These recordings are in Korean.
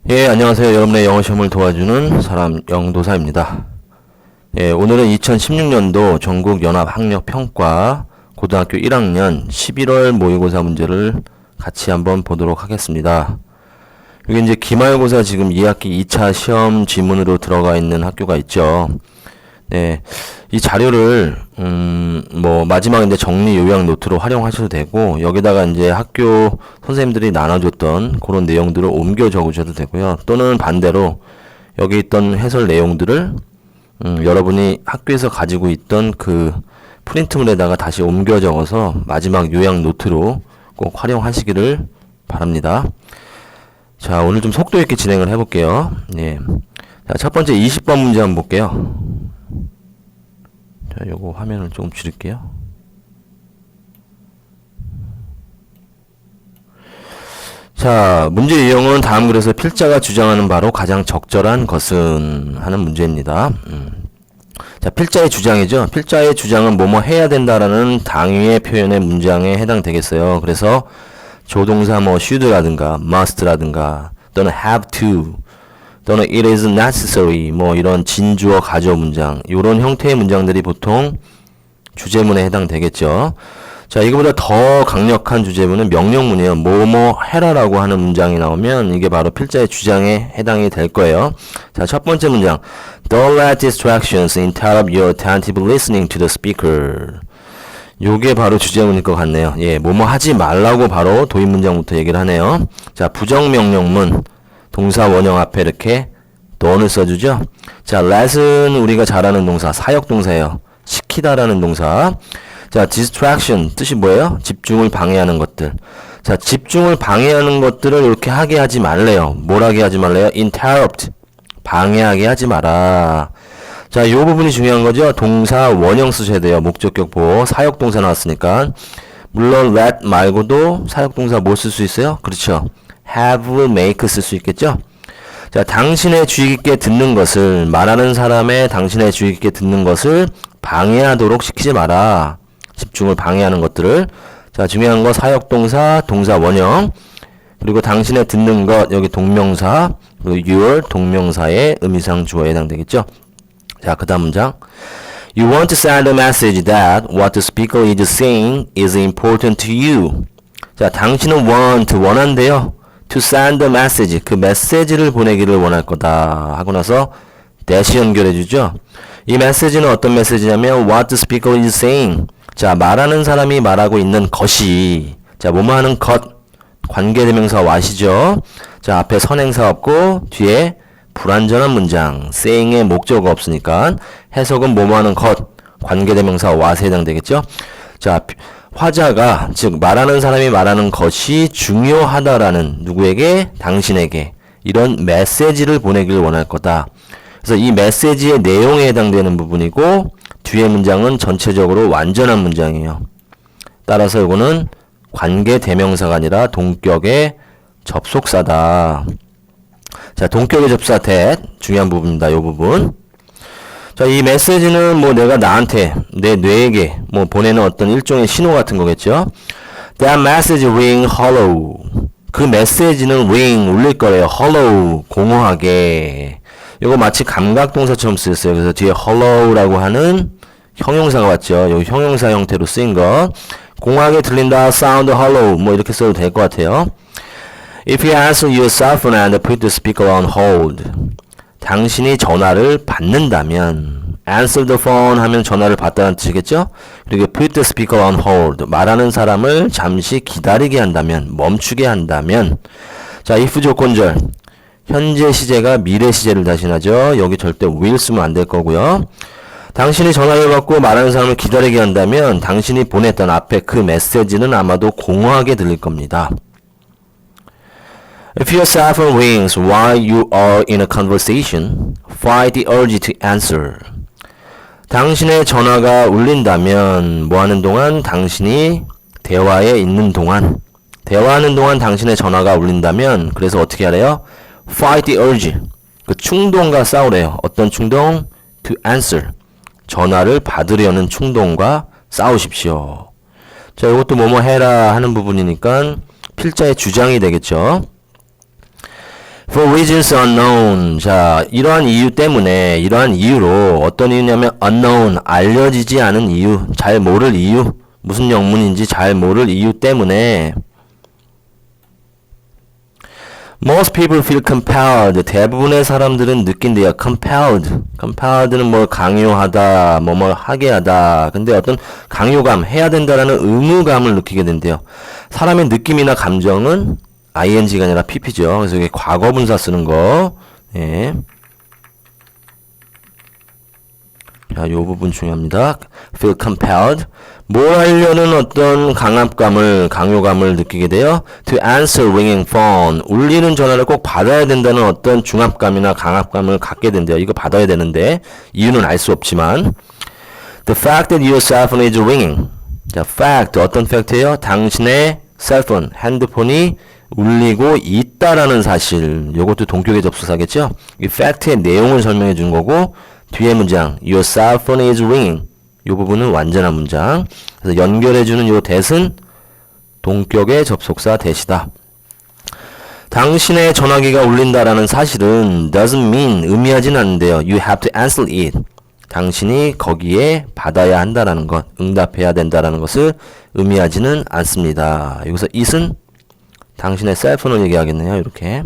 예, 안녕하세요. 여러분의 영어 시험을 도와주는 사람 영도사입니다. 예, 오늘은 2016년도 전국 연합 학력 평가 고등학교 1학년 11월 모의고사 문제를 같이 한번 보도록 하겠습니다. 여기 이제 기말고사 지금 2학기 2차 시험 지문으로 들어가 있는 학교가 있죠. 네, 이 자료를 마지막에 이제 정리 요약 노트로 활용하셔도 되고, 여기다가 이제 학교 선생님들이 나눠줬던 그런 내용들을 옮겨 적으셔도 되고요. 또는 반대로 여기 있던 해설 내용들을 여러분이 학교에서 가지고 있던 그 프린트물에다가 다시 옮겨 적어서 마지막 요약 노트로 꼭 활용하시기를 바랍니다. 자, 오늘 좀 속도 있게 진행을 해볼게요. 예. 자, 첫 번째 20번 문제 한번 볼게요. 자, 요거 화면을 조금 줄일게요. 자, 문제 유형은 다음 글에서 필자가 주장하는 바로 가장 적절한 것은 하는 문제입니다. 자, 필자의 주장이죠. 필자의 주장은 뭐뭐 해야 된다라는 당위의 표현의 문장에 해당되겠어요. 그래서 조동사 뭐 should라든가 must라든가 또는 have to 또는 it is necessary 뭐 이런 진주어 가주어 문장 이런 형태의 문장들이 보통 주제문에 해당되겠죠. 자, 이거보다 더 강력한 주제문은 명령문이에요. 뭐뭐 해라라고 하는 문장이 나오면 이게 바로 필자의 주장에 해당이 될 거예요. 자, 첫 번째 문장 Don't let distractions interrupt your attentive listening to the speaker. 요게 바로 주제문일 것 같네요. 예, 뭐뭐 하지 말라고 바로 도입 문장부터 얘기를 하네요. 자, 부정명령문 동사 원형 앞에 이렇게 done을 써주죠. 자, let은 우리가 잘 아는 동사, 사역동사예요. 시키다라는 동사. 자, distraction 뜻이 뭐예요? 집중을 방해하는 것들. 자, 집중을 방해하는 것들을 이렇게 하게 하지 말래요. 뭘 하게 하지 말래요? interrupt 방해하게 하지 마라. 자, 이 부분이 중요한 거죠. 동사 원형 쓰셔야 돼요. 목적격 보호 사역동사 나왔으니까. 물론 let 말고도 사역동사 뭐 쓸 수 있어요? 그렇죠. have, make 쓸 수 있겠죠? 자, 당신의 주의 깊게 듣는 것을, 말하는 사람의 당신의 주의 깊게 듣는 것을 방해하도록 시키지 마라. 집중을 방해하는 것들을. 자, 중요한 거 사역동사, 동사 원형, 그리고 당신의 듣는 것, 여기 동명사, 그리고 your 동명사의 의미상 주어에 해당되겠죠? 자, 그 다음 문장. You want to send a message that what the speaker is saying is important to you. 자, 당신은 원한대요. To send a message, 그 메시지를 보내기를 원할 거다 하고 나서 dash 연결해주죠. 이 메시지는 어떤 메시지냐면 what the speaker is saying. 자, 말하는 사람이 말하고 있는 것이, 자, 뭐뭐 하는 것, 관계대명사 what이죠. 자, 앞에 선행사 없고 뒤에 불완전한 문장, saying의 목적어가 없으니까 해석은 뭐뭐 하는 것, 관계대명사 what에 해당되겠죠. 자, 화자가, 즉 말하는 사람이 말하는 것이 중요하다라는 누구에게? 당신에게 이런 메시지를 보내기를 원할 거다. 그래서 이 메시지의 내용에 해당되는 부분이고 뒤에 문장은 전체적으로 완전한 문장이에요. 따라서 이거는 관계대명사가 아니라 동격의 접속사다. 자, 동격의 접사 that 중요한 부분입니다. 이 부분. 자, 이 메시지는 뭐 내가 나한테, 내 뇌에게 뭐 보내는 어떤 일종의 신호 같은 거겠죠. That message ring hollow. 그 메시지는 ring 울릴 거래요. hollow 공허하게. 이거 마치 감각동사처럼 쓰였어요. 그래서 뒤에 hollow라고 하는 형용사가 왔죠. 여기 형용사 형태로 쓰인 거. 공허하게 들린다. sound hollow 뭐 이렇게 써도 될 것 같아요. If you answer your cell phone and put the speaker on hold. 당신이 전화를 받는다면 answer the phone 하면 전화를 받다는 뜻이겠죠? 그리고 put the speaker on hold 말하는 사람을 잠시 기다리게 한다면 멈추게 한다면 자, if 조건절 현재 시제가 미래 시제를 대신하죠. 여기 절대 will 쓰면 안 될 거고요. 당신이 전화를 받고 말하는 사람을 기다리게 한다면 당신이 보냈던 앞에 그 메시지는 아마도 공허하게 들릴 겁니다. If your cell phone rings while you are in a conversation, fight the urge to answer. 당신의 전화가 울린다면 뭐하는 동안? 당신이 대화에 있는 동안, 대화하는 동안 당신의 전화가 울린다면 그래서 어떻게 하래요? Fight the urge. 그 충동과 싸우래요. 어떤 충동? To answer. 전화를 받으려는 충동과 싸우십시오. 자, 이것도 뭐뭐 해라 하는 부분이니까 필자의 주장이 되겠죠. For reasons unknown. 자, 이러한 이유 때문에, 이러한 이유로, 어떤 이유냐면, unknown, 알려지지 않은 이유, 잘 모를 이유, 무슨 영문인지 잘 모를 이유 때문에, most people feel compelled. 대부분의 사람들은 느낀대요. compelled는 뭘 강요하다, 뭐 하게 하다. 근데 어떤 강요감, 해야 된다라는 의무감을 느끼게 된대요. 사람의 느낌이나 감정은 ing가 아니라 pp죠. 그래서 이게 과거분사 쓰는 거. 예. 자, 요 부분 중요합니다. feel compelled. 뭘 하려는 어떤 강요감을 느끼게 돼요. to answer ringing phone. 울리는 전화를 꼭 받아야 된다는 어떤 중압감이나 강압감을 갖게 된대요. 이거 받아야 되는데, 이유는 알 수 없지만. The fact that your cell phone is ringing. 자, fact. 어떤 팩트예요? 당신의 셀폰, 핸드폰이 울리고 있다라는 사실. 요것도 동격의 접속사겠죠? 이 팩트의 내용을 설명해 준 거고, 뒤에 문장, your cell phone is ringing. 이 부분은 완전한 문장. 그래서 연결해주는 요 that은 동격의 접속사 that이다. 당신의 전화기가 울린다라는 사실은 doesn't mean, 의미하진 않는데요. You have to answer it. 당신이 거기에 받아야 한다라는 것, 응답해야 된다라는 것을 의미하지는 않습니다. 여기서 it은 당신의 셀폰을 얘기하겠네요. 이렇게.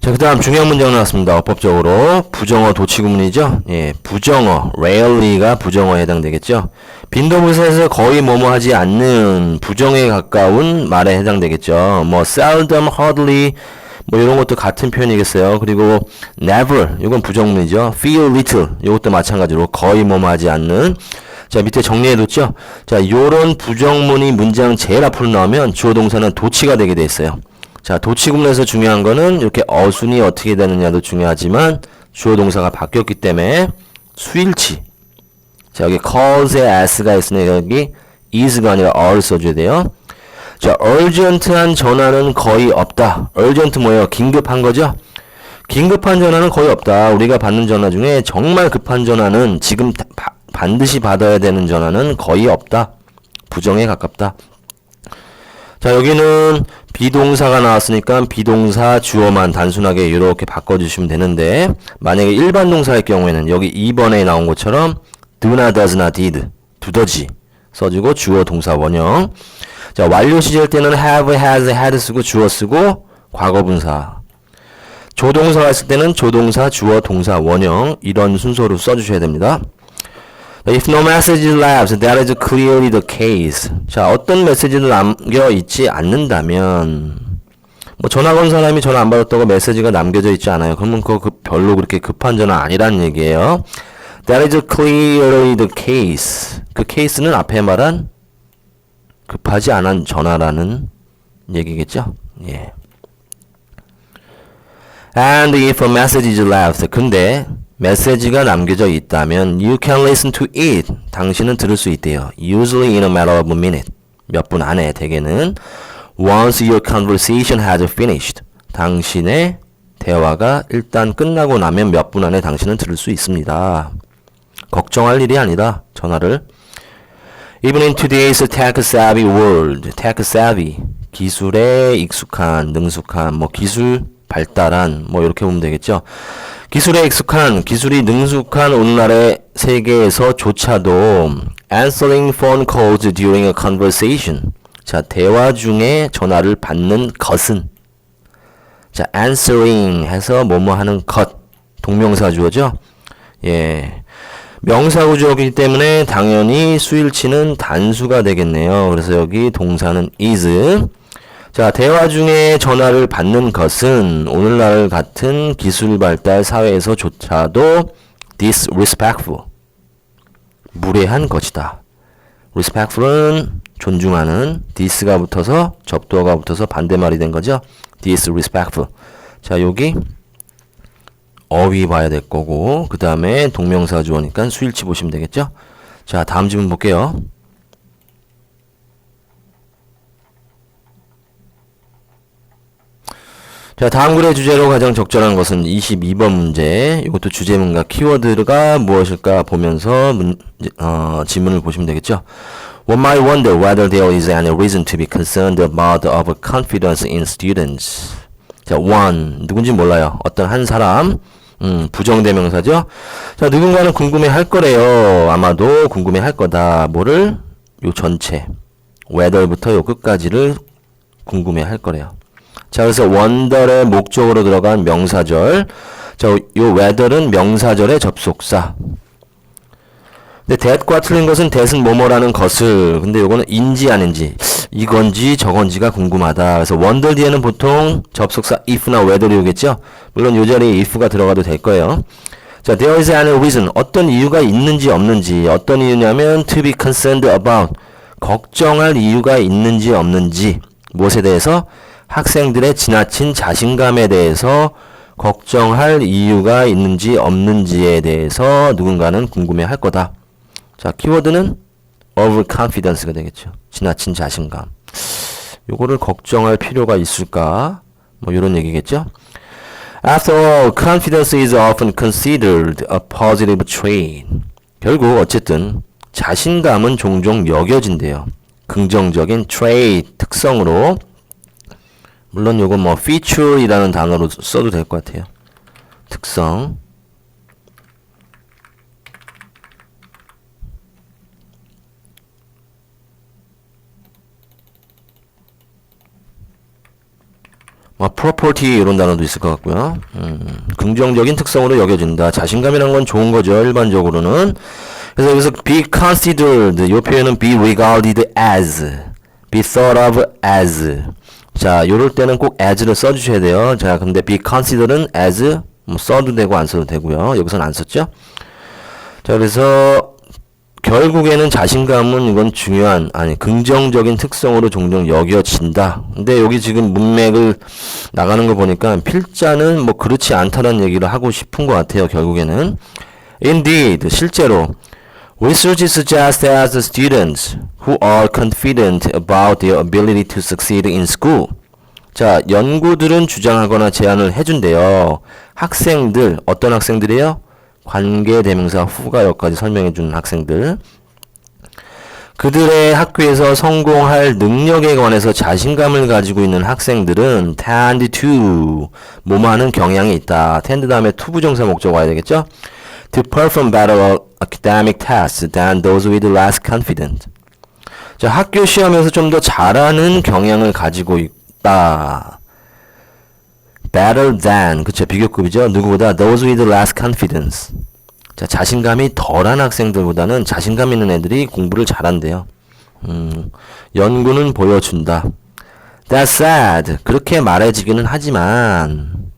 자, 그 다음 중요한 문장 나왔습니다. 어법적으로. 부정어 도치구문이죠. 예, 부정어, rarely가 부정어에 해당되겠죠. 빈도부사에서 거의 뭐뭐 하지 않는 부정에 가까운 말에 해당되겠죠. 뭐 seldom, hardly, 뭐 이런 것도 같은 표현이겠어요. 그리고 never, 이건 부정문이죠. feel little, 이것도 마찬가지로 거의 뭐뭐 하지 않는. 자, 밑에 정리해뒀죠. 자, 요런 부정문이 문장 제일 앞으로 나오면 주어 동사는 도치가 되게 돼 있어요. 자, 도치구문에서 중요한 거는 이렇게 어순이 어떻게 되느냐도 중요하지만 주어 동사가 바뀌었기 때문에 수일치. 자, 여기 calls에 s가 있으니까 여기 is가 아니라 are를 써줘야 돼요. 자, urgent한 전화는 거의 없다. urgent 뭐예요? 긴급한 거죠? 긴급한 전화는 거의 없다. 우리가 받는 전화 중에 정말 급한 전화는 지금 반드시 받아야 되는 전화는 거의 없다. 부정에 가깝다. 자, 여기는 비동사가 나왔으니까 비동사 주어만 단순하게 이렇게 바꿔주시면 되는데, 만약에 일반 동사일 경우에는 여기 2번에 나온 것처럼 do나 does나 did, 두더지 써주고 주어 동사 원형. 자, 완료 시절 때는 have, has, had 쓰고 주어 쓰고 과거분사. 조동사가 있을 때는 조동사, 주어, 동사, 원형 이런 순서로 써주셔야 됩니다. If no message left, that is clearly the case. 자, 어떤 메시지도 남겨 있지 않는다면, 뭐 전화 건 사람이 전화 안 받았다고 메시지가 남겨져 있지 않아요. 그러면 그거 별로 그렇게 급한 전화 아니라는 얘기예요. That is clearly the case. 그 케이스는 앞에 말한 급하지 않은 전화라는 얘기겠죠. 예. And if a message is left, 근데 메시지가 남겨져 있다면 you can listen to it. 당신은 들을 수 있대요. Usually in a matter of a minute. 몇 분 안에 대개는 once your conversation has finished. 당신의 대화가 일단 끝나고 나면 몇 분 안에 당신은 들을 수 있습니다. 걱정할 일이 아니다. 전화를. Even in today's tech-savvy world. tech-savvy. 기술에 익숙한, 능숙한, 뭐 기술 발달한, 뭐 이렇게 보면 되겠죠. 기술에 익숙한, 기술이 능숙한 오늘날의 세계에서조차도 answering phone calls during a conversation. 자, 대화 중에 전화를 받는 것은, 자, answering 해서 뭐뭐 하는 것, 동명사 주어죠. 예, 명사 구조이기 때문에 당연히 수일치는 단수가 되겠네요. 그래서 여기 동사는 is. 자, 대화 중에 전화를 받는 것은 오늘날 같은 기술 발달 사회에서조차도 disrespectful, 무례한 것이다. respectful은 존중하는, dis가 붙어서 접두어가 붙어서 반대말이 된 거죠. disrespectful. 자, 여기 어휘 봐야 될 거고, 그 다음에 동명사 주어니까 수일치 보시면 되겠죠. 자, 다음 질문 볼게요. 자, 다음 글의 주제로 가장 적절한 것은 22번 문제. 이것도 주제문과 키워드가 무엇일까 보면서 질문을 보시면 되겠죠. One might wonder whether there is any reason to be concerned about the overconfidence in students. 자, one 누군지 몰라요. 어떤 한 사람, 부정대명사죠. 자, 누군가는 궁금해할 거래요. 아마도 궁금해할 거다. 뭐를? 요 전체 whether부터 요 끝까지를 궁금해할 거래요. 자, 그래서 wonder의 목적으로 들어간 명사절. 자, 요 whether은 명사절의 접속사. 근데 that과 틀린 것은 that은 뭐뭐라는 것을. 근데 요거는 인지 아닌지, 이건지 저건지가 궁금하다. 그래서 wonder 뒤에는 보통 접속사 if나 whether이 오겠죠. 물론 요 자리에 if가 들어가도 될 거예요. 자, there is any reason. 어떤 이유가 있는지 없는지. 어떤 이유냐면 to be concerned about. 걱정할 이유가 있는지 없는지. 무엇에 대해서? 학생들의 지나친 자신감에 대해서 걱정할 이유가 있는지 없는지에 대해서 누군가는 궁금해할 거다. 자, 키워드는 overconfidence가 되겠죠. 지나친 자신감. 요거를 걱정할 필요가 있을까? 뭐 이런 얘기겠죠. After all, confidence is often considered a positive trait. 결국 어쨌든 자신감은 종종 여겨진대요. 긍정적인 trait, 특성으로. 물론 요건 뭐 feature이라는 단어로 써도 될 것 같아요. 특성. 뭐 property 이런 단어도 있을 것 같고요. 긍정적인 특성으로 여겨진다. 자신감이란 건 좋은 거죠. 일반적으로는. 그래서 여기서 be considered, 이 표현은 be regarded as, be thought of as. 자, 요럴 때는 꼭 as를 써주셔야 돼요. 자, 근데 be considered는 as, 뭐 써도 되고 안 써도 되고요. 여기서는 안 썼죠. 자, 그래서 결국에는 자신감은 이건 중요한, 아니, 긍정적인 특성으로 종종 여겨진다. 근데 여기 지금 문맥을 나가는 거 보니까 필자는 뭐 그렇지 않다는 얘기를 하고 싶은 것 같아요. 결국에는. Indeed, 실제로 research suggests that the students who are confident about their ability to succeed in school. 자, 연구들은 주장하거나 제안을 해준대요. 학생들, 어떤 학생들이에요? 관계대명사 후가역까지 설명해주는 학생들. 그들의 학교에서 성공할 능력에 관해서 자신감을 가지고 있는 학생들은 tend to, 뭐뭐하는 경향이 있다. tend 다음에 to 부정사 목적 와야 되겠죠? To perform better academic tests than those with less confidence. 자, 학교 시험에서 좀 더 잘하는 경향을 가지고 있다. Better than, 그쵸, 비교급이죠. 누구보다 those with less confidence. 자, 자신감이 덜한 학생들보다는 자신감 있는 애들이 공부를 잘한대요. 연구는 보여준다. That said, 그렇게 말해지기는 하지만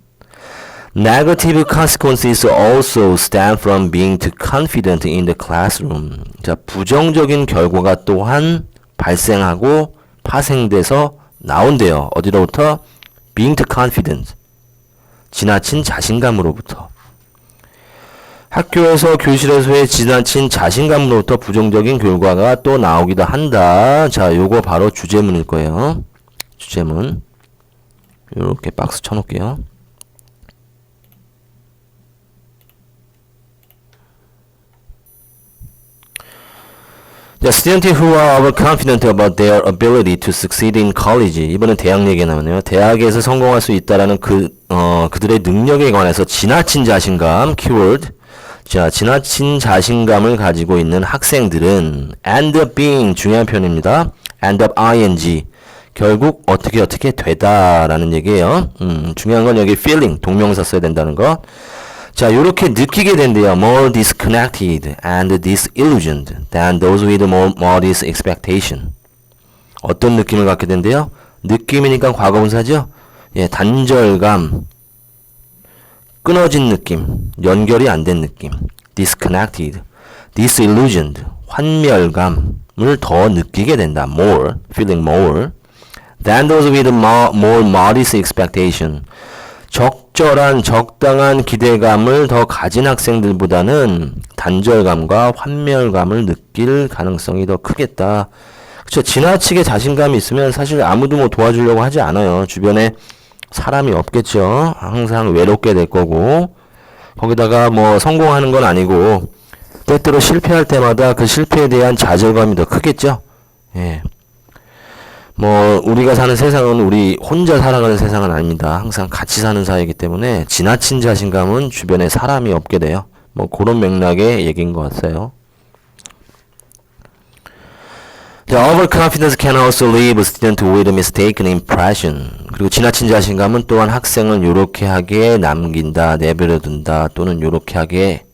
negative consequences also stem from being too confident in the classroom. 자, 부정적인 결과가 또한 발생하고 파생돼서 나온대요. 어디로부터? being too confident. 지나친 자신감으로부터. 학교에서 교실에서의 지나친 자신감으로부터 부정적인 결과가 또 나오기도 한다. 자, 요거 바로 주제문일 거예요. 주제문. 요렇게 박스 쳐놓을게요. 자, students who are overconfident about their ability to succeed in college. 이번엔 대학 얘기 나오네요. 대학에서 성공할 수 있다라는 그들의 능력에 관해서 지나친 자신감, keyword. 자, 지나친 자신감을 가지고 있는 학생들은 end up being, 중요한 표현입니다. end up ing. 결국 어떻게 되다라는 얘기예요. 중요한 건 여기 feeling, 동명사 써야 된다는 거. 자, 요렇게 느끼게 된대요. more disconnected and disillusioned than those with more modest expectation. 어떤 느낌을 갖게 된대요? 느낌이니까 과거분사죠? 예, 단절감, 끊어진 느낌, 연결이 안 된 느낌. disconnected, disillusioned, 환멸감을 더 느끼게 된다. more, feeling more than those with more modest expectation. 적절한, 적당한 기대감을 더 가진 학생들보다는 단절감과 환멸감을 느낄 가능성이 더 크겠다. 그쵸? 지나치게 자신감이 있으면 사실 아무도 뭐 도와주려고 하지 않아요. 주변에 사람이 없겠죠. 항상 외롭게 될 거고, 거기다가 뭐 성공하는 건 아니고 때때로 실패할 때마다 그 실패에 대한 좌절감이 더 크겠죠. 예. 뭐 우리가 사는 세상은 우리 혼자 살아가는 세상은 아닙니다. 항상 같이 사는 사이이기 때문에 지나친 자신감은 주변에 사람이 없게 돼요. 뭐 그런 맥락의 얘기인 것 같아요. The overconfidence can also leave a student with a mistaken impression. 그리고 지나친 자신감은 또한 학생을 요렇게 하게 남긴다, 내버려둔다, 또는 요렇게 하게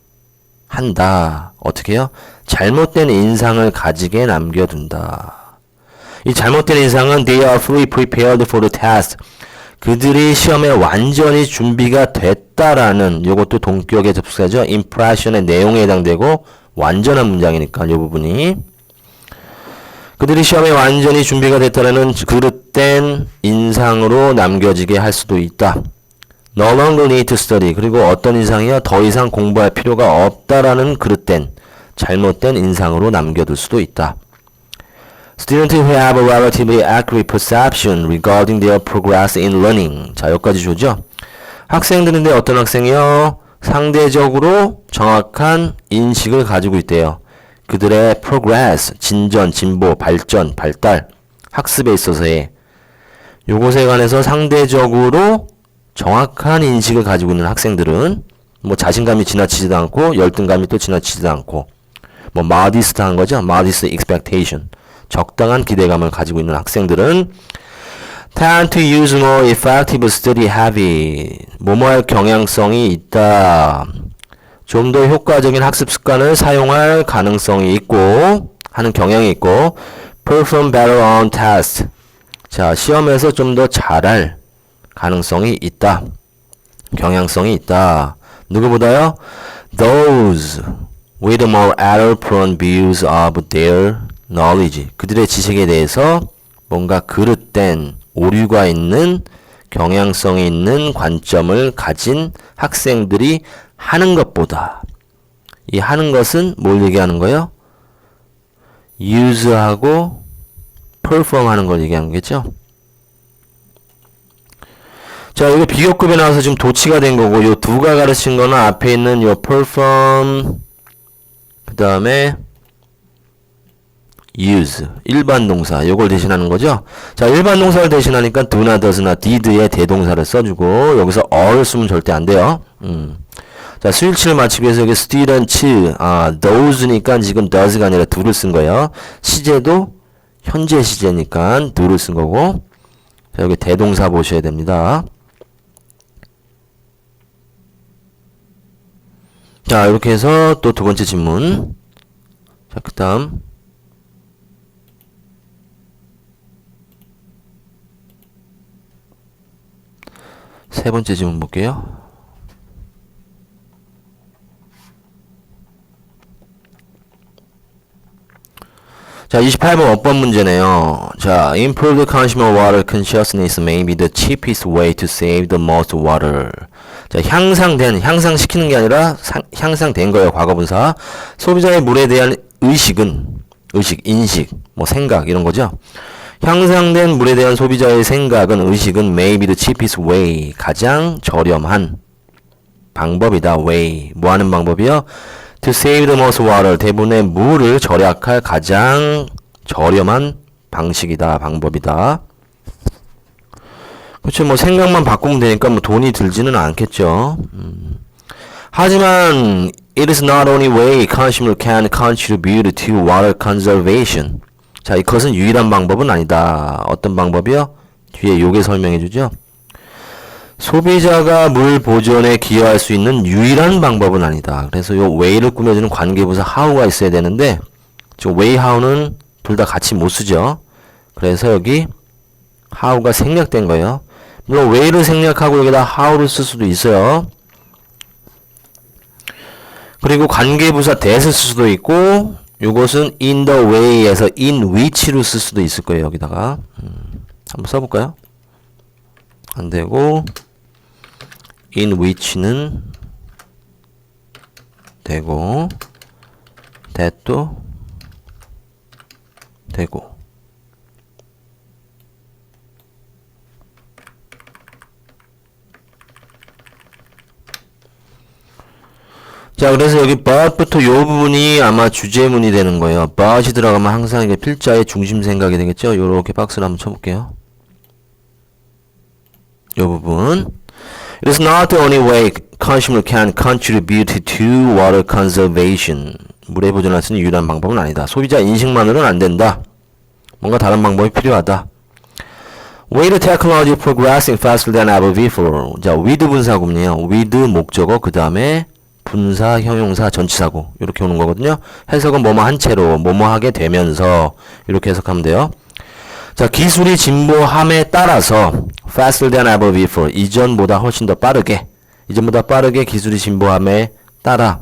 한다. 어떻게 해요? 잘못된 인상을 가지게 남겨둔다. 이 잘못된 인상은 they are fully prepared for the test. 그들이 시험에 완전히 준비가 됐다라는 요것도 동격의 접속사죠. impression의 내용에 해당되고 완전한 문장이니까 이 부분이 그들이 시험에 완전히 준비가 됐다라는 그릇된 인상으로 남겨지게 할 수도 있다. No longer need to study. 그리고 어떤 인상이요? 더 이상 공부할 필요가 없다라는 그릇된 잘못된 인상으로 남겨둘 수도 있다. Students who have a relatively accurate perception regarding their progress in learning. 자, 여기까지 좋죠? 학생들인데 어떤 학생이요? 상대적으로 정확한 인식을 가지고 있대요. 그들의 progress, 진전, 진보, 발전, 발달, 학습에 있어서의 요것에 관해서 상대적으로 정확한 인식을 가지고 있는 학생들은 뭐 자신감이 지나치지도 않고 열등감이 또 지나치지도 않고 뭐 modest한 거죠. modest expectation. 적당한 기대감을 가지고 있는 학생들은 tend to use more effective study habit. 뭐뭐할 경향성이 있다. 좀 더 효과적인 학습 습관을 사용할 가능성이 있고 하는 경향이 있고 perform better on test. 자, 시험에서 좀 더 잘할 가능성이 있다. 경향성이 있다. 누구보다요? Those with more error-prone views of their knowledge. 그들의 지식에 대해서 뭔가 그릇된 오류가 있는 경향성이 있는 관점을 가진 학생들이 하는 것보다 이 하는 것은 뭘 얘기하는 거예요? use하고 perform 하는 걸 얘기하는 거겠죠? 자, 이거 비교급에 나와서 지금 도치가 된 거고 요 두가 가르친 거는 앞에 있는 요 perform 그 다음에 use 일반 동사 요걸 대신하는 거죠. 자, 일반 동사를 대신하니까 do나 does나 did의 대동사를 써주고 여기서 or를 쓰면 절대 안 돼요. 자, 스위치를 맞추기 위해서 여기 student, those니까 지금 does가 아니라 do를 쓴 거예요. 시제도 현재 시제니까 do를 쓴 거고. 자, 여기 대동사 보셔야 됩니다. 자, 이렇게 해서 또 두 번째 질문. 자, 그 다음. 세 번째 질문 볼게요. 자, 28번 어법 문제네요. 자, improved consumer water consciousness may be the cheapest way to save the most water. 자, 향상시키는 게 아니라 향상된 거예요. 과거분사. 소비자의 물에 대한 인식, 뭐 생각 이런 거죠. 향상된 물에 대한 소비자의 생각은 의식은 may be the cheapest way. 가장 저렴한 방법이다. way. 뭐 하는 방법이요? To save the most water. 대부분의 물을 절약할 가장 저렴한 방식이다. 방법이다. 그렇죠. 뭐 생각만 바꾸면 되니까 뭐 돈이 들지는 않겠죠. 하지만 it is not only way consumer can contribute to water conservation. 자, 이것은 유일한 방법은 아니다. 어떤 방법이요? 뒤에 요게 설명해 주죠. 소비자가 물 보존에 기여할 수 있는 유일한 방법은 아니다. 그래서 요 way를 꾸며주는 관계부사 how가 있어야 되는데 지금 way, how는 둘 다 같이 못 쓰죠. 그래서 여기 how가 생략된 거예요. 물론 way를 생략하고 여기다 how를 쓸 수도 있어요. 그리고 관계부사 that을 쓸 수도 있고 요것은 in the way에서 in which로 쓸 수도 있을 거예요. 여기다가 한번 써볼까요? 안 되고 in which는 되고 that도 되고 자, 그래서 여기 but부터 요 부분이 아마 주제문이 되는 거예요. but이 들어가면 항상 이게 필자의 중심 생각이 되겠죠? 요렇게 박스를 한번 쳐볼게요. 요 부분. It is not the only way consumer can contribute to water conservation. 물의 보존할 수 있는 유일한 방법은 아니다. 소비자 인식만으로는 안 된다. 뭔가 다른 방법이 필요하다. With technology progressing faster than ever before. 자, with 분사구문이에요. with 목적어 그 다음에 분사, 형용사, 전치사구 이렇게 오는 거거든요. 해석은 뭐뭐 한 채로 뭐뭐 하게 되면서 이렇게 해석하면 돼요. 자, 기술이 진보함에 따라서 faster than ever before. 이전보다 훨씬 더 빠르게 기술이 진보함에 따라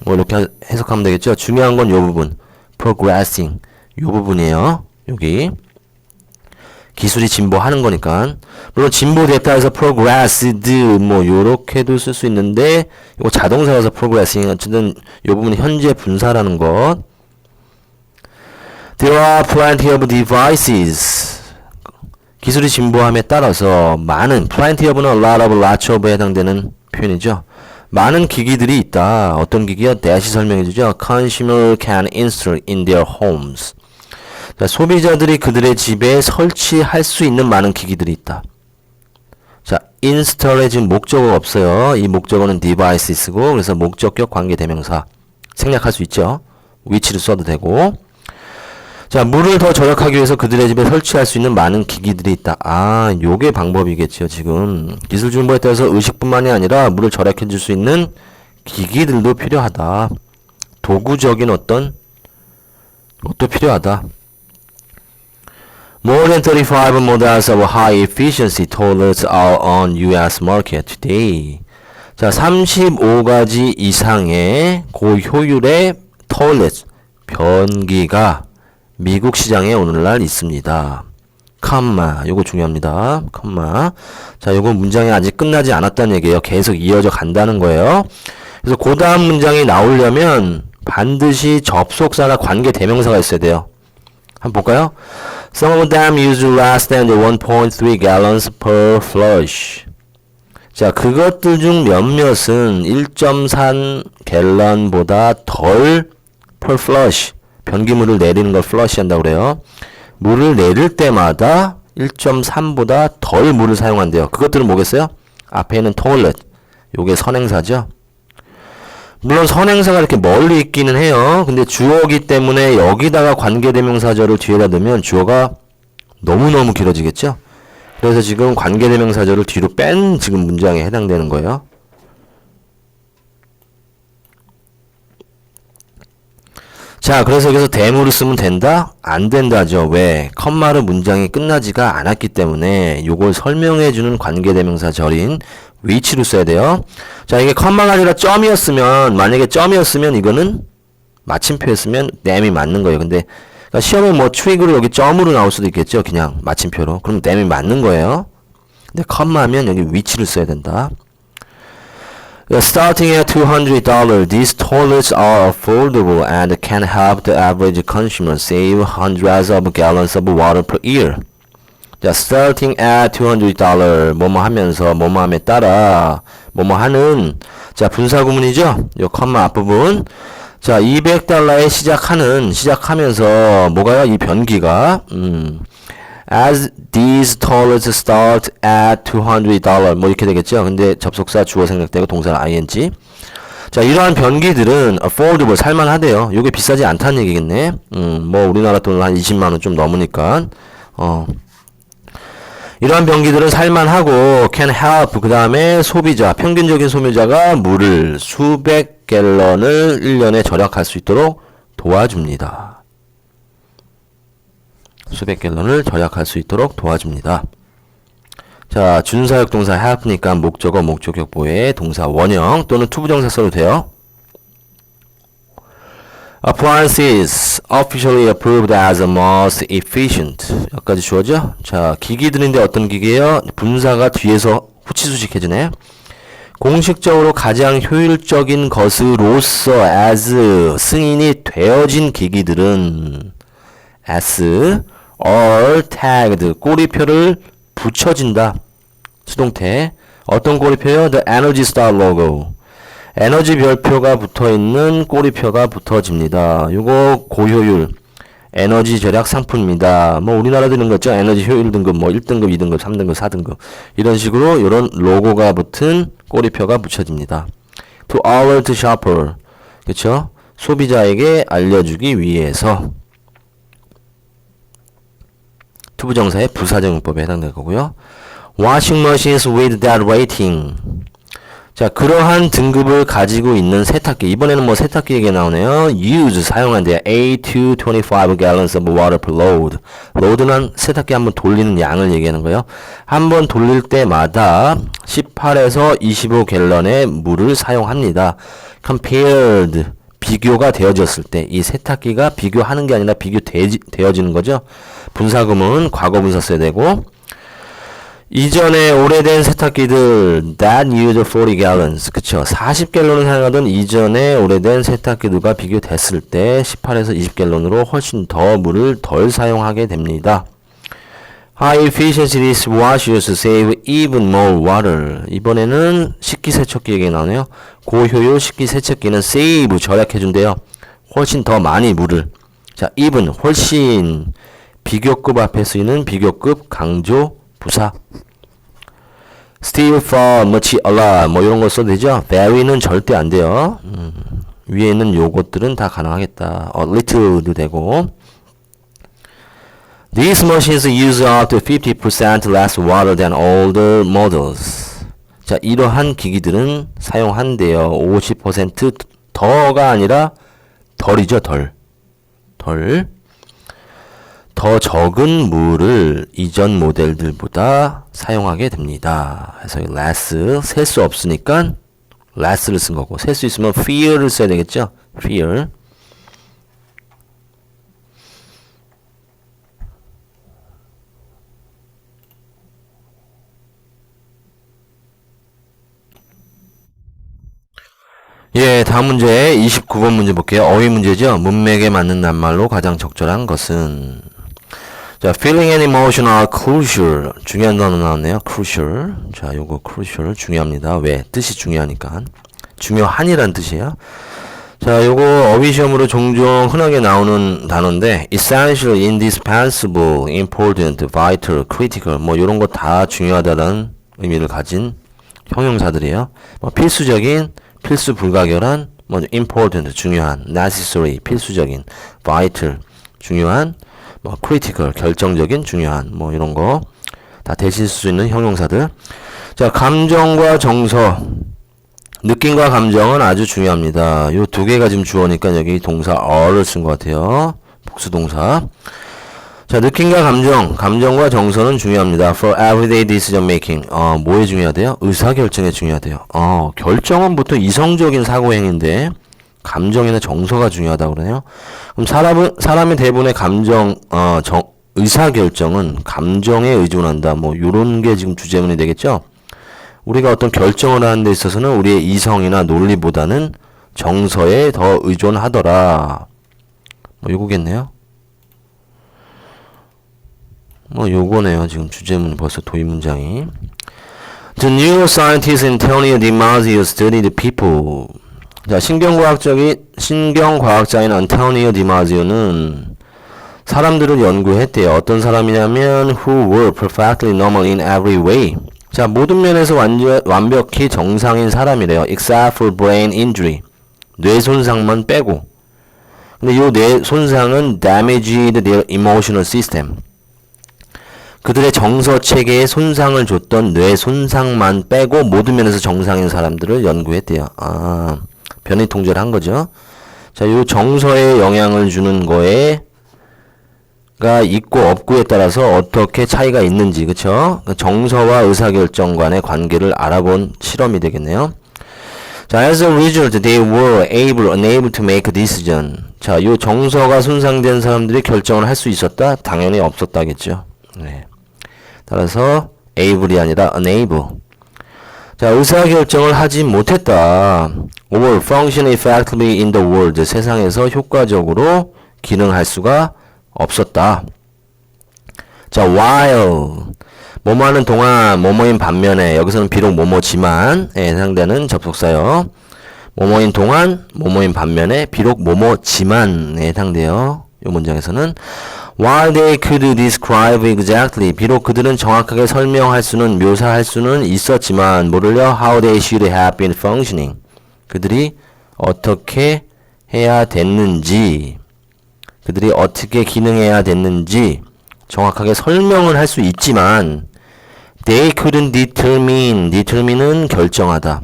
뭐 이렇게 해석하면 되겠죠. 중요한 건 요 부분 progressing 요 부분이에요. 여기 기술이 진보하는 거니까. 물론 진보됐다 해서 progressed 뭐 요렇게도 쓸 수 있는데 이거 자동사라서 progressing 어쨌든 요 부분이 현재 분사라는 것. There are plenty of devices. 기술이 진보함에 따라서 많은 plenty of는 a lot of, lots of에 해당되는 표현이죠. 많은 기기들이 있다. 어떤 기기요? 대시 설명해 주죠. Consumer can install in their homes. 자, 소비자들이 그들의 집에 설치할 수 있는 많은 기기들이 있다. 자, install에 지금 목적어가 없어요. 이 목적어는 devices고 그래서 목적격 관계대명사 생략할 수 있죠. which를 써도 되고. 자, 물을 더 절약하기 위해서 그들의 집에 설치할 수 있는 많은 기기들이 있다. 아, 요게 방법이겠죠. 지금 기술 진보에 따라서 의식뿐만이 아니라 물을 절약해 줄 수 있는 기기들도 필요하다. 도구적인 어떤 것도 필요하다. More than 35 models of high efficiency toilets are on US market today. 자, 35가지 이상의 고효율의 toilet, 변기가 미국 시장에 오늘날 있습니다. 컴마, 요거 중요합니다. 컴마. 자, 요거 문장이 아직 끝나지 않았다는 얘기예요. 계속 이어져 간다는 거예요. 그래서 그 다음 문장이 나오려면 반드시 접속사나 관계 대명사가 있어야 돼요. 한번 볼까요? Some of them use less than 1.3 gallons per flush. 자, 그것들 중 몇몇은 1.3 갤런보다 덜 per flush. 변기물을 내리는 걸 flush 한다고 그래요. 물을 내릴 때마다 1.3보다 덜 물을 사용한대요. 그것들은 뭐겠어요? 앞에 있는 toilet. 요게 선행사죠. 물론 선행사가 이렇게 멀리 있기는 해요. 근데 주어기 때문에 여기다가 관계대명사절을 뒤에다 넣으면 주어가 너무너무 길어지겠죠? 그래서 지금 관계대명사절을 뒤로 뺀 지금 문장에 해당되는 거예요. 자, 그래서 여기서 대무를 쓰면 된다? 안 된다죠. 왜? 컴마로 문장이 끝나지가 않았기 때문에 요걸 설명해주는 관계대명사절인 which로 써야 돼요. 자, 이게 컴마가 아니라 점이었으면, 만약에 점이었으면 이거는 마침표였으면 then이 맞는 거예요. 근데 그러니까 시험에 뭐 트리그로 여기 점으로 나올 수도 있겠죠. 그냥 마침표로. 그럼 then이 맞는 거예요. 근데 컴마면 여기 which를 써야 된다. Starting at $200, these toilets are affordable and can help the average consumer save hundreds of gallons of water per year. 자, starting at $200, 뭐뭐 하면서, 뭐뭐 함에 따라, 뭐뭐 하는, 자, 분사구문이죠? 요 컴마 앞부분. 자, $200에 시작하면서, 뭐가요? 이 변기가, As these toilets start at $200, 뭐 이렇게 되겠죠? 근데 접속사 주어 생략되고 동사는 ing. 자, 이러한 변기들은 affordable, 살만하대요. 요게 비싸지 않다는 얘기겠네. 뭐 우리나라 돈으로 한 20만원 좀 넘으니까. 이러한 변기들은 살만하고 can help, 그 다음에 소비자, 평균적인 소비자가 물을 수백 갤런을 1년에 절약할 수 있도록 도와줍니다. 수백 갤런을 절약할 수 있도록 도와줍니다. 자, 준사역 동사 help니까 목적어, 목적격 보에 동사 원형 또는 투부정사 써도 돼요. Appliances officially approved as the most efficient. 여기까지 주어져. 자, 기기들인데 어떤 기기예요? 분사가 뒤에서 후치수식해주네. 공식적으로 가장 효율적인 것으로서 as 승인이 되어진 기기들은 as are tagged, 꼬리표를 붙여진다. 수동태. 어떤 꼬리표요? The Energy Star logo. 에너지 별표가 붙어있는 꼬리표가 붙어집니다. 요거 고효율 에너지 절약 상품입니다. 뭐 우리나라 드는 거 있죠. 에너지 효율 등급 뭐 1등급, 2등급, 3등급, 4등급 이런 식으로 이런 로고가 붙은 꼬리표가 붙여집니다. To alert shopper 그쵸? 소비자에게 알려주기 위해서 투부정사의 부사적용법에 해당될 거고요. Washing machines with that rating 자, 그러한 등급을 가지고 있는 세탁기. 이번에는 뭐 세탁기 얘기가 나오네요. use, 사용한대요. 8 to 25 gallons of water per load. load는 세탁기 한번 돌리는 양을 얘기하는 거예요. 한번 돌릴 때마다 18에서 25갤런의 물을 사용합니다. compared, 비교가 되어졌을 때, 이 세탁기가 비교하는 게 아니라 비교되어지는 거죠. 분사구문은 과거 분사 써야 되고, 이전에 오래된 세탁기들 that used 40 gallons 그쵸 40갤런을 사용하던 이전에 오래된 세탁기들과 비교됐을 때 18에서 20갤런으로 훨씬 더 물을 덜 사용하게 됩니다. High efficiency dishwashers save even more water. 이번에는 식기세척기 얘기 나오네요. 고효율 식기세척기는 save 절약해준대요. 훨씬 더 많이 물을. 자, even 훨씬 비교급 앞에 쓰이는 비교급 강조 부사. Still far, much, a lot 뭐 이런 거 써도 되죠. very는 절대 안 돼요. 위에 있는 요것들은 다 가능하겠다. a little도 되고. These machines use up to 50% less water than older models. 자, 이러한 기기들은 사용한대요. 50% 더가 아니라 덜이죠, 덜. 더 적은 물을 이전 모델들보다 사용하게 됩니다. 그래서 less, 셀 수 없으니까 less를 쓴 거고, 셀 수 있으면 fear를 써야 되겠죠? fear. 예, 다음 문제 29번 문제 볼게요. 어휘 문제죠. 문맥에 맞는 낱말로 가장 적절한 것은 자, feeling and emotional crucial 중요한 단어 나왔네요. crucial. 자, 요거 crucial 중요합니다. 왜? 뜻이 중요하니까. 중요한이란 뜻이에요. 자, 요거 어휘 시험으로 종종 흔하게 나오는 단어인데 essential, indispensable, important, vital, critical 뭐 요런 거 다 중요하다는 의미를 가진 형용사들이에요. 뭐 필수적인, 필수 불가결한, 뭐 important 중요한, necessary 필수적인, vital 중요한, 뭐 critical 결정적인 중요한 뭐 이런 거 다 대실 수 있는 형용사들. 자, 감정과 정서, 느낌과 감정은 아주 중요합니다. 요 두 개가 지금 주어니까 여기 동사 어를 쓴 것 같아요. 복수동사. 자, 느낌과 감정, 감정과 정서는 중요합니다. For everyday decision making. 뭐에 중요하대요? 의사결정에 중요하대요. 결정은 보통 이성적인 사고행위인데 감정이나 정서가 중요하다고 그러네요. 그럼 사람의 대부분의 감정, 의사결정은 감정에 의존한다. 뭐 요런 게 지금 주제문이 되겠죠? 우리가 어떤 결정을 하는 데 있어서는 우리의 이성이나 논리보다는 정서에 더 의존하더라. 뭐 요거겠네요. 뭐 요거네요. 지금 주제문 벌써 도입 문장이. The neuroscientist Antonio Damasio studied people. 자, 신경과학자인 안토니오 디마지오는 사람들을 연구했대요. 어떤 사람이냐면 who were perfectly normal in every way. 자, 모든 면에서 완벽히 정상인 사람이래요. except for brain injury. 뇌 손상만 빼고. 근데 이 뇌 손상은 damaged their emotional system. 그들의 정서 체계에 손상을 줬던 뇌 손상만 빼고 모든 면에서 정상인 사람들을 연구했대요. 변이 통제를 한 거죠. 자, 요 정서에 영향을 주는 거에가 있고 없고에 따라서 어떻게 차이가 있는지, 그쵸? 정서와 의사결정 간의 관계를 알아본 실험이 되겠네요. 자, as a result, they were unable to make a decision. 자, 요 정서가 손상된 사람들이 결정을 할 수 있었다? 당연히 없었다겠죠. 네. 따라서 able이 아니라 unable. 자, 의사결정을 하지 못했다. or function effectively in the world. 세상에서 효과적으로 기능할 수가 없었다. 자, while 뭐뭐 하는 동안 뭐뭐인 반면에 여기서는 비록 뭐뭐지만 해당되는 접속사요. 뭐뭐인 동안, 뭐뭐인 반면에, 비록 뭐뭐지만에 해당돼요. 이 문장에서는 while they could describe exactly, 비록 그들은 정확하게 설명할 수는, 묘사할 수는 있었지만 뭐를요? how they should have been functioning, 그들이 어떻게 해야 됐는지, 그들이 어떻게 기능해야 됐는지 정확하게 설명을 할 수 있지만 they couldn't determine은 결정하다,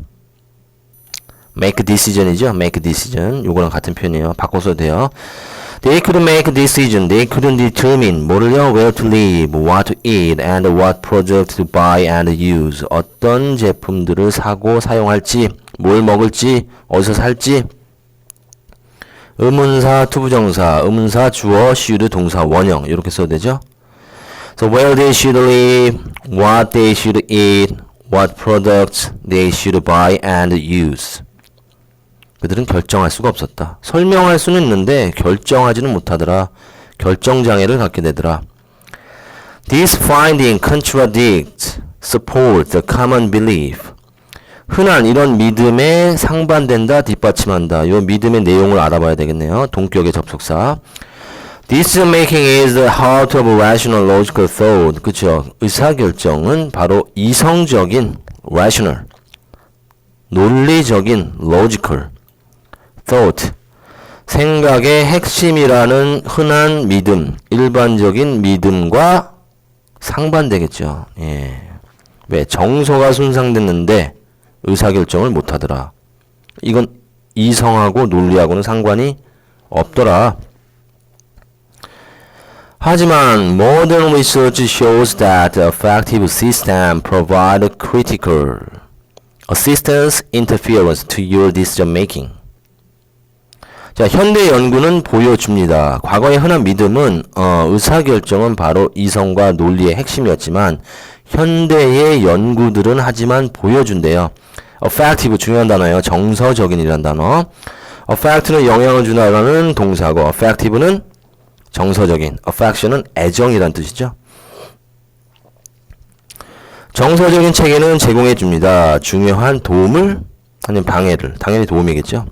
make decision이죠. make decision, 요거랑 같은 표현이에요. 바꿔서 돼요. They couldn't make a decision. They couldn't determine 뭐를요? Where to live, what to eat, and what product to buy and use. 어떤 제품들을 사고 사용할지, 뭘 먹을지, 어디서 살지. 의문사, 투부정사, 의문사, 주어, should, 동사, 원형 이렇게 써도 되죠. So where they should live, what they should eat, what products they should buy and use. 그들은 결정할 수가 없었다. 설명할 수는 있는데 결정하지는 못하더라. 결정장애를 갖게 되더라. This finding contradicts, support the common belief. 흔한 이런 믿음에 상반된다, 뒷받침한다. 이 믿음의 내용을 알아봐야 되겠네요. 동격의 접속사. Decision making is the heart of rational logical thought. 그쵸? 의사결정은 바로 이성적인 rational, 논리적인 logical thought, 생각의 핵심이라는 흔한 믿음, 일반적인 믿음과 상반되겠죠. 예. 왜? 정서가 손상됐는데 의사결정을 못하더라. 이건 이성하고 논리하고는 상관이 없더라. 하지만 modern research shows that the effective system provide critical assistance interference to your decision making. 자, 현대 연구는 보여줍니다. 과거의 흔한 믿음은 의사결정은 바로 이성과 논리의 핵심이었지만 현대의 연구들은 하지만 보여준대요. effective 중요한 단어예요. 정서적인이란 단어. affect는 영향을 준다라는 동사고 effective는 정서적인, affection은 애정이란 뜻이죠. 정서적인 체계는 제공해 줍니다. 중요한 도움을 아니면 방해를, 당연히 도움이겠죠.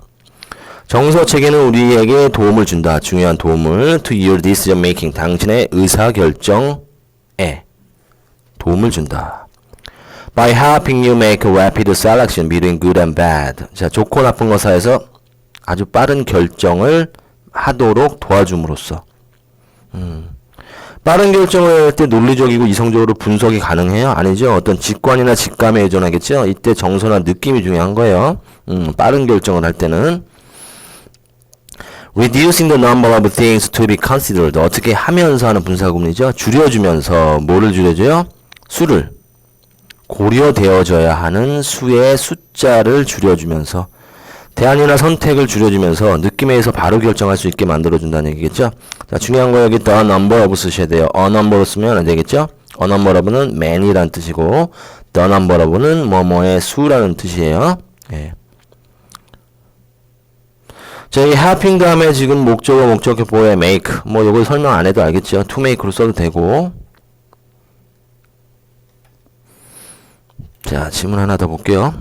정서 체계는 우리에게 도움을 준다. 중요한 도움을 to your decision making, 당신의 의사결정에 도움을 준다. By helping you make a rapid selection between good and bad. 자, 좋고 나쁜 것 사이에서 아주 빠른 결정을 하도록 도와줌으로써. 빠른 결정을 할 때 논리적이고 이성적으로 분석이 가능해요? 아니죠. 어떤 직관이나 직감에 의존하겠죠. 이때 정서나 느낌이 중요한 거예요. 빠른 결정을 할 때는 reducing the number of things to be considered. 어떻게 하면서 하는 분사구문이죠. 줄여주면서 뭐를 줄여줘요? 수를. 고려되어져야 하는 수의 숫자를 줄여주면서 대안이나 선택을 줄여주면서 느낌에 의해서 바로 결정할 수 있게 만들어준다는 얘기겠죠. 자, 중요한 거 여기 the number of 쓰셔야 돼요. a number로 쓰면 안 되겠죠. a number of는 many라는 뜻이고 the number of는 뭐뭐의 수라는 뜻이에요. 예. 자, 이 helping 다음에 지금 목적어, 목적격보에 make 뭐 요거 설명 안 해도 알겠죠. to make로 써도 되고. 자, 질문 하나 더 볼게요.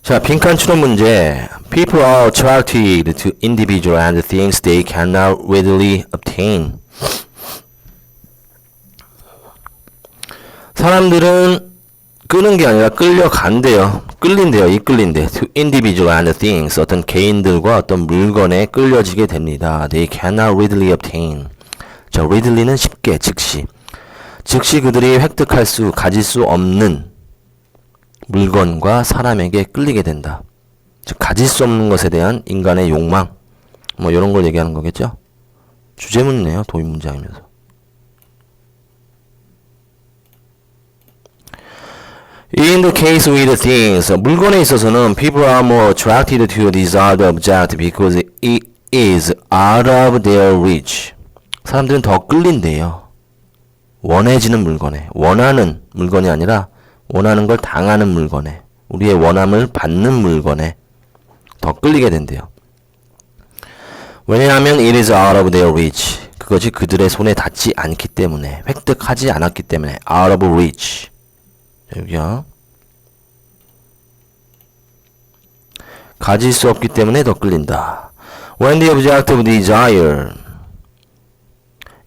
자, 빈칸 추론 문제. People are attracted to individual and things they cannot readily obtain. 사람들은 끄는 게 아니라 끌려간대요. 끌린대요. 이끌린대. To individual and things. 어떤 개인들과 어떤 물건에 끌려지게 됩니다. They cannot readily obtain. 자, readilly는 쉽게, 즉시. 즉시 그들이 획득할 수, 가질 수 없는 물건과 사람에게 끌리게 된다. 즉, 가질 수 없는 것에 대한 인간의 욕망. 뭐, 이런 걸 얘기하는 거겠죠? 주제문이네요. 도입 문장이면서. In the case with things, 물건에 있어서는 people are more attracted to a desired object because it is out of their reach. 사람들은 더 끌린대요. 원해지는 물건에, 원하는 물건이 아니라 원하는 걸 당하는 물건에, 우리의 원함을 받는 물건에 더 끌리게 된대요. 왜냐하면 it is out of their reach. 그것이 그들의 손에 닿지 않기 때문에, 획득하지 않았기 때문에 out of reach. 여기요. 가질 수 없기 때문에 더 끌린다. When the object of desire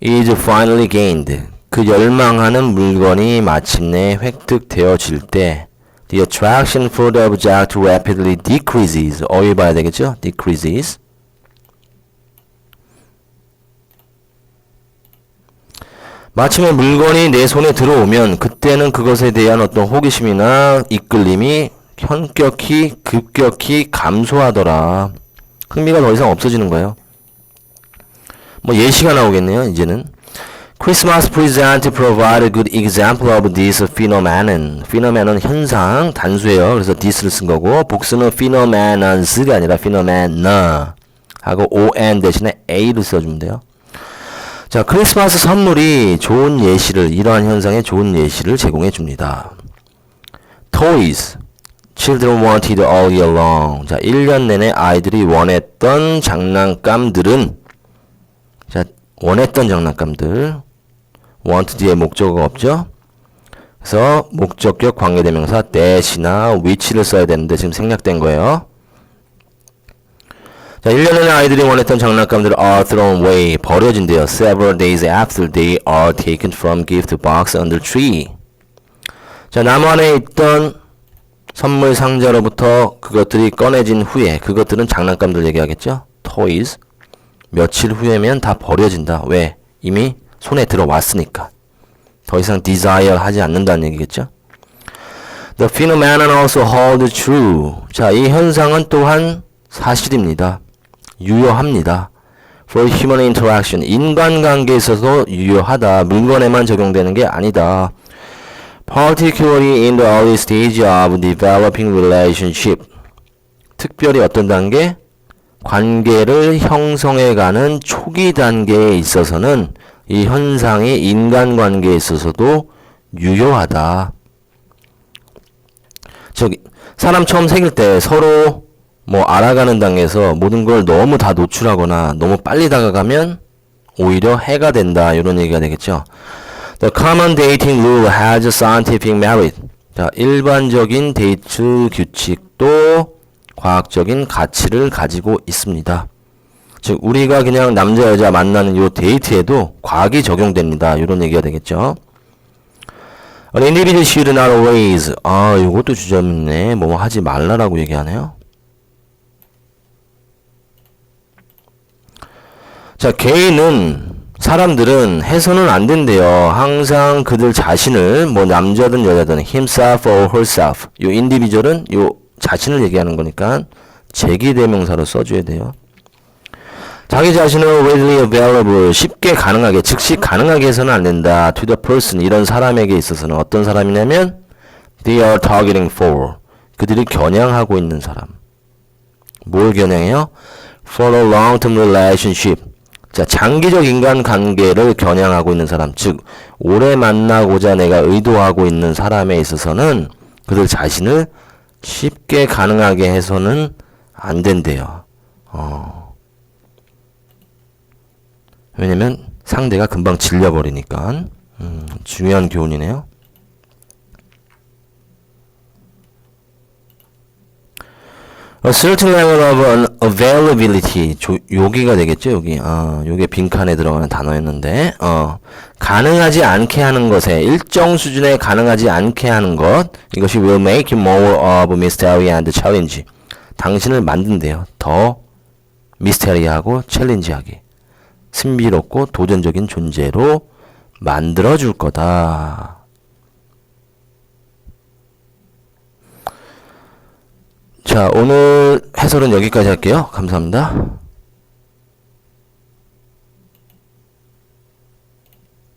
is finally gained. 그 열망하는 물건이 마침내 획득되어질 때 the attraction for the object rapidly decreases. 어휘 봐야 되겠죠? decreases. 마침내 물건이 내 손에 들어오면 그때는 그것에 대한 어떤 호기심이나 이끌림이 급격히 감소하더라. 흥미가 더 이상 없어지는 거예요. 뭐 예시가 나오겠네요. 이제는 Christmas present provide a good example of this phenomenon. phenomenon 현상 단수예요. 그래서 this를 쓴 거고 복수는 phenomenons가 아니라 phenomena 하고 on 대신에 a를 써주면 돼요. 자, 크리스마스 선물이 좋은 예시를, 이러한 현상의 좋은 예시를 제공해 줍니다. Toys. Children wanted all year long. 자, 1년 내내 아이들이 원했던 장난감들은, 자, 원했던 장난감들. want 뒤에 목적어가 없죠? 그래서 목적격 관계대명사 that이나 which를 써야 되는데 지금 생략된 거예요. 자, 1년 내내 아이들이 원했던 장난감들은 are thrown away. 버려진대요. Several days after they are taken from gift box under tree. 자, 나무 안에 있던 선물 상자로부터 그것들이 꺼내진 후에, 그것들은 장난감들 얘기하겠죠? Toys. 며칠 후에면 다 버려진다. 왜? 이미 손에 들어왔으니까. 더 이상 desire 하지 않는다는 얘기겠죠? The phenomenon also hold true. 자, 이 현상은 또한 사실입니다. 유효합니다. For human interaction. 인간관계에 있어서 유효하다. 물건에만 적용되는 게 아니다. Particularly in the early stage of developing relationship. 특별히 어떤 단계? 관계를 형성해가는 초기 단계에 있어서는 이 현상이 인간관계에 있어서도 유효하다. 즉, 사람 처음 사귈 때 서로 뭐 알아가는 단계에서 모든 걸 너무 다 노출하거나 너무 빨리 다가가면 오히려 해가 된다. 이런 얘기가 되겠죠. The common dating rule has scientific merit. 자, 일반적인 데이트 규칙도 과학적인 가치를 가지고 있습니다. 즉, 우리가 그냥 남자 여자 만나는 요 데이트에도 과학이 적용됩니다. 이런 얘기가 되겠죠. An individual should not always. 아, 요것도 주저있네. 뭐 하지 말라라고 얘기하네요. 자, 사람들은 해서는 안 된대요. 항상 그들 자신을, 뭐 남자든 여자든 himself or herself. 요 individual은 요 자신을 얘기하는 거니까 제기대명사로 써줘야 돼요. 자기 자신을 readily available, 쉽게 가능하게, 즉시 가능하게 해서는 안 된다. to the person, 이런 사람에게 있어서는 어떤 사람이냐면 they are targeting for, 그들이 겨냥하고 있는 사람. 뭘 겨냥해요? for a long-term relationship. 자, 장기적 인간관계를 겨냥하고 있는 사람, 즉 오래 만나고자 내가 의도하고 있는 사람에 있어서는 그들 자신을 쉽게 가능하게 해서는 안 된대요. 왜냐면 상대가 금방 질려버리니까. 중요한 교훈이네요. A certain level of availability. 여기가 되겠죠, 여기. 요게 빈칸에 들어가는 단어였는데, 가능하지 않게 하는 것에, 일정 수준에 가능하지 않게 하는 것, 이것이 will make you more of a mystery and challenge. 당신을 만든대요. 더 미스테리하고 챌린지하게. 신비롭고 도전적인 존재로 만들어줄 거다. 자, 오늘 해설은 여기까지 할게요. 감사합니다.